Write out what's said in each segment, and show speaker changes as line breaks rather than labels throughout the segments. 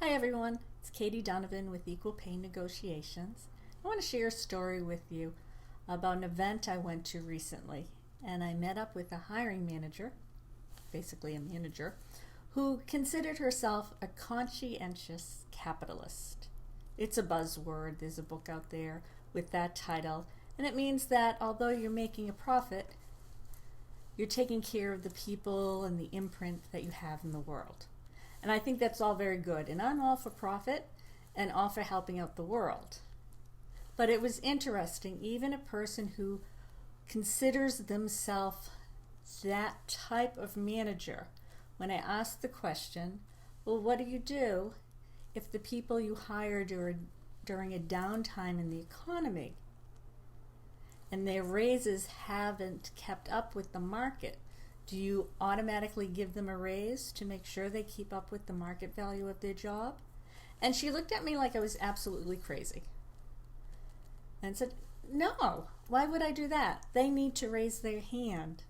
Hi everyone, it's Katie Donovan with Equal Pay Negotiations. I want to share a story with you about an event I went to recently, and I met up with a hiring manager, basically a manager, who considered herself a conscientious capitalist. It's a buzzword. There's a book out there with that title, and it means that although you're making a profit, you're taking care of the people and the imprint that you have in the world. And I think that's all very good. And I'm all for profit and all for helping out the world. But it was interesting, even a person who considers themselves that type of manager, when I asked the question, well, what do you do if the people you hire during a downtime in the economy and their raises haven't kept up with the market? Do you automatically give them a raise to make sure they keep up with the market value of their job? And she looked at me like I was absolutely crazy and said, no, why would I do that? They need to raise their hand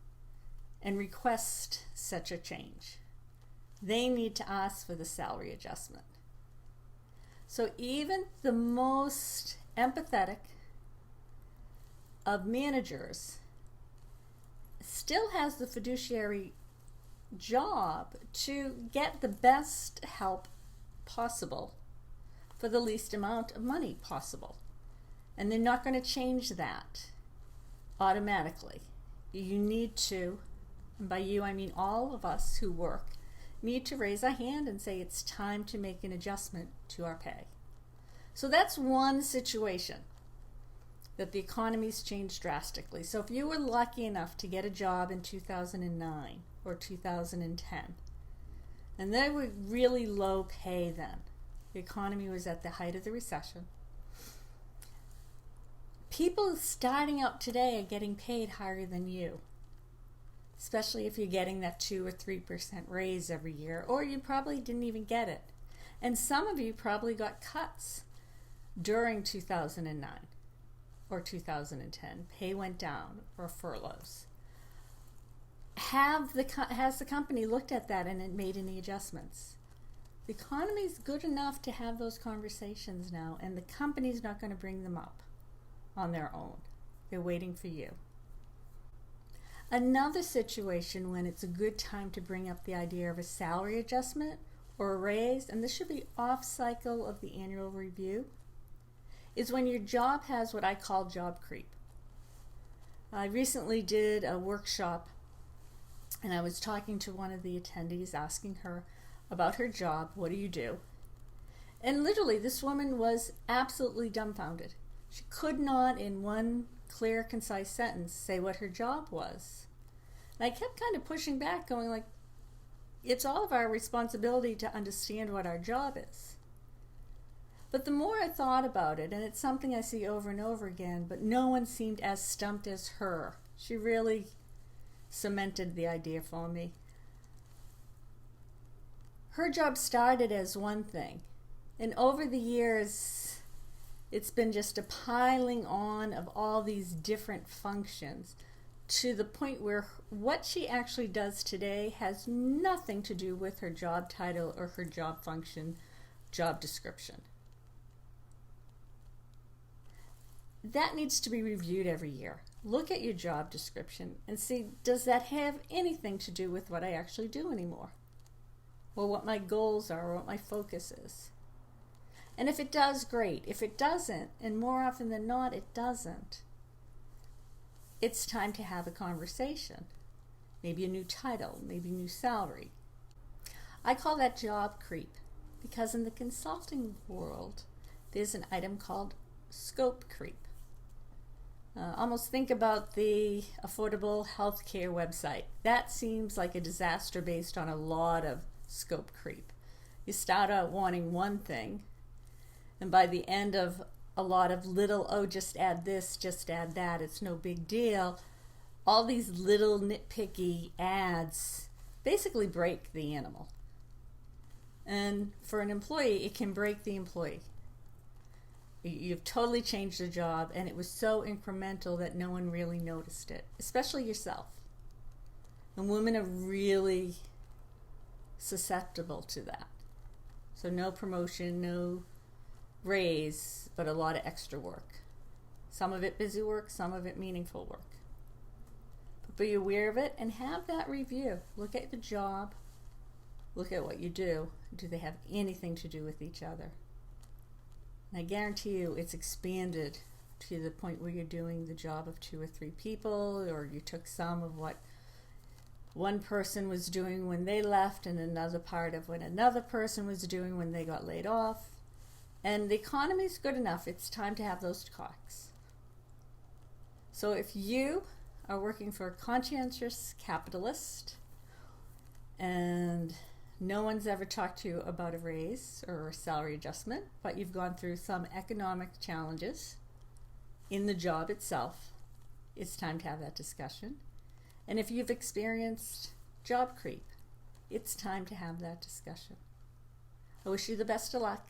and request such a change. They need to ask for the salary adjustment. So even the most empathetic of managers still has the fiduciary job to get the best help possible for the least amount of money possible. And they're not going to change that automatically. You need to, and by you I mean all of us who work, need to raise a hand and say it's time to make an adjustment to our pay. So that's one situation that the economy's changed drastically. So if you were lucky enough to get a job in 2009 or 2010, and they were really low pay then, the economy was at the height of the recession, people starting out today are getting paid higher than you, especially if you're getting that 2 or 3% raise every year, or you probably didn't even get it. And some of you probably got cuts during 2009. Or 2010, pay went down, or furloughs. Has the company looked at that and it made any adjustments? The economy's good enough to have those conversations now, and the company's not going to bring them up on their own. They're waiting for you. Another situation when it's a good time to bring up the idea of a salary adjustment or a raise, and this should be off cycle of the annual review, is when your job has what I call job creep. I recently did a workshop and I was talking to one of the attendees, asking her about her job. What do you do? And literally this woman was absolutely dumbfounded. She could not in one clear, concise sentence say what her job was. And I kept kind of pushing back, going like, it's all of our responsibility to understand what our job is. But the more I thought about it, and it's something I see over and over again, but no one seemed as stumped as her. She really cemented the idea for me. Her job started as one thing, and over the years, it's been just a piling on of all these different functions to the point where what she actually does today has nothing to do with her job title or her job function, job description. That needs to be reviewed every year. Look at your job description and see, does that have anything to do with what I actually do anymore? Or what my goals are, or what my focus is? And if it does, great. If it doesn't, and more often than not it doesn't, it's time to have a conversation. Maybe a new title, maybe new salary. I call that job creep because in the consulting world, there's an item called scope creep. Almost think about the Affordable Healthcare website. That seems like a disaster based on a lot of scope creep. You start out wanting one thing, and by the end of a lot of little, oh, just add this, just add that, it's no big deal, all these little nitpicky adds basically break the animal. And for an employee, it can break the employee. You've totally changed the job, and it was so incremental that no one really noticed it, especially yourself. And women are really susceptible to that. So no promotion, no raise, but a lot of extra work. Some of it busy work, some of it meaningful work. But be aware of it and have that review. Look at the job. Look at what you do. Do they have anything to do with each other? And I guarantee you it's expanded to the point where you're doing the job of 2 or 3 people, or you took some of what one person was doing when they left and another part of what another person was doing when they got laid off. And the economy is good enough. It's time to have those talks. So if you are working for a conscientious capitalist and no one's ever talked to you about a raise or a salary adjustment, but you've gone through some economic challenges in the job itself, it's time to have that discussion. And if you've experienced job creep, it's time to have that discussion. I wish you the best of luck.